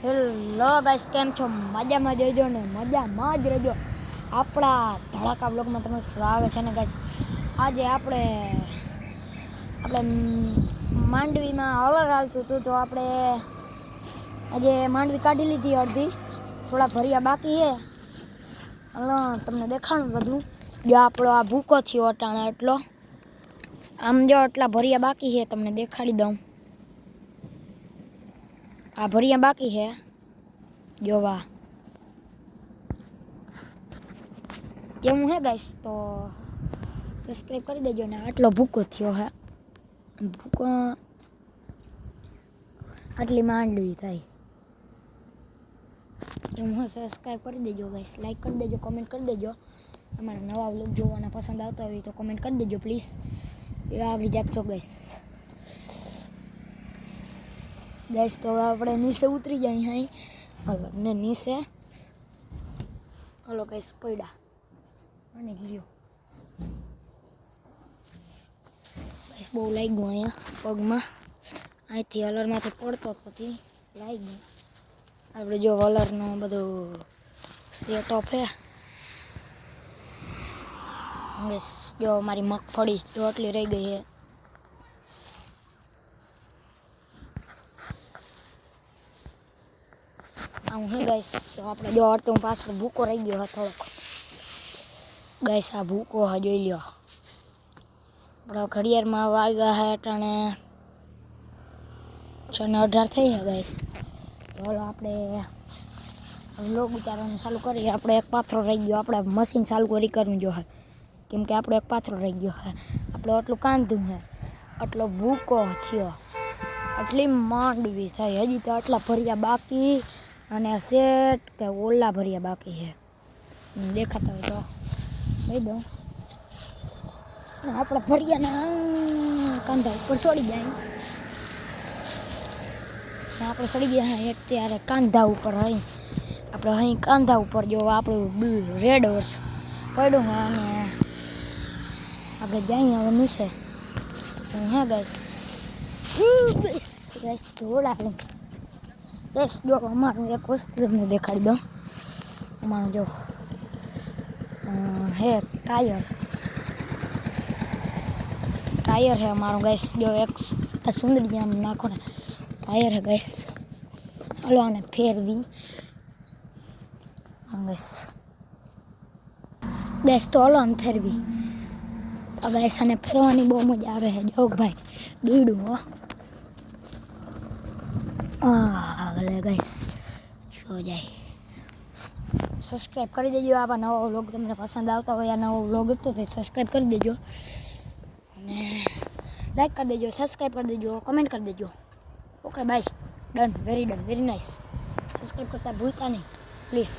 Hello guys, કેમ છો? મજામાં જ રહેજો ને મજામાં જ રહેજો. આપણા ધડાકા બ્લોગમાં તમારું સ્વાગત છે ને ગાઈસ. આજે આપણે માંડવીમાં હલર હાલતું હતું તો આપણે આજે માંડવી કાઢી લીધી અડધી, થોડા ભર્યા બાકી છે. તમને દેખાડું બધું. જો આપણો આ ભૂકો થયો અટાણા એટલો, આમ જો એટલા ભર્યા બાકી છે, તમને દેખાડી દઉં. આ ભરિયા બાકી છે જોવા કેવું હે ગાઈસ, તો સબસ્ક્રાઈબ કરી દેજો ને. આટલો ભૂકો થયો હે, ભૂકો આટલી માંડવી થાય એવું હે. સબસ્ક્રાઈબ કરી દેજો ગાઈસ, લાઈક કરી દેજો, કમેન્ટ કરી દેજો. અમારા નવા વ્લોગ જોવાના પસંદ આવતા હોય તો કમેન્ટ કરી દેજો પ્લીઝ. એ આવી જાજો ગાઈસ. ગાઈસ તો આપણે નીચે ઉતરી જાય અહીં. હલો ને નીચે હલો ગાઈસ, પડ્યા અને ગયો ગાઈસ. બહુ લાગ્યું અહીંયા પગમાં, અહીંથી હલરમાંથી પડતો હતો તે લાગ્યું. આપણે જો હલરનું બધું સેટઅપ હે ગાઈસ. જો મારી મગફળી જો આટલી રહી ગઈ છે. આવું હે ગાઈસ. તો આપણે જો આટલું પાછળ ભૂકો રહી ગયો છે થોડોક ગાઈસ. આ ભૂકો હા જોઈ લ્યો. આપણા ઘડિયાળમાં વાગ્યા છે અટાણે 6:18 થઈ છે ગાઈસ. ચાલો આપણે વ્લોગ ઉતારવાનું ચાલુ કરીએ. આપણે એક પાથરો રહી ગયો, આપણે મશીન ચાલુ કરવું જોઈએ, કેમ કે આપણો એક પાથરો રહી ગયો છે. આપણે આટલું કાંધું છે, આટલો ભૂકો થયો, આટલી માંડવી થઈ. હજી તો આટલા ભર્યા બાકી અને સેટ કે ઓલા ભર્યા બાકી છે. દેખાતા હોય તો લઈ દઉં. આપણે ભર્યાના કાંધા ઉપર ચડી જાય. આપણે ચડી ગયા એક ત્યારે કાંધા ઉપર. અહીં આપણે અહીં કાંધા ઉપર જો આપણું રેડ હોર્સ પડ્યું હોય અને આપણે જઈએ હવે નીચે. હે ગાઈસ, ગાઈસ ધોળા ગાઈસ. જો અમારું એક વસ્તુ તમને દેખાડી દઉં. અમારું જો હે ટાયર હે અમારું ગાઈસ. જો એક સુંદરી આમ નાખો ને ટાયર હે ગાઈસ. હલો આને ફેરવી ગાઈસ. તો હલો આને ફેરવી ગાઈસ. આને ફેરવાની બહુ મજા આવે છે. જો ભાઈ દોડું હો ગાઈસ. જો જાય. સબસ્ક્રાઈબ કરી દેજો. આવા નવા વ્લોગ તમને પસંદ આવતા હોય, આ નવો વ્લોગ હતો તે સબસ્ક્રાઈબ કરી દેજો અને લાઈક કરી દેજો, સબસ્ક્રાઈબ કરી દેજો, કમેન્ટ કરી દેજો. Okay bye, done, very nice. Subscribe કરતા ભૂલતા નહીં પ્લીઝ.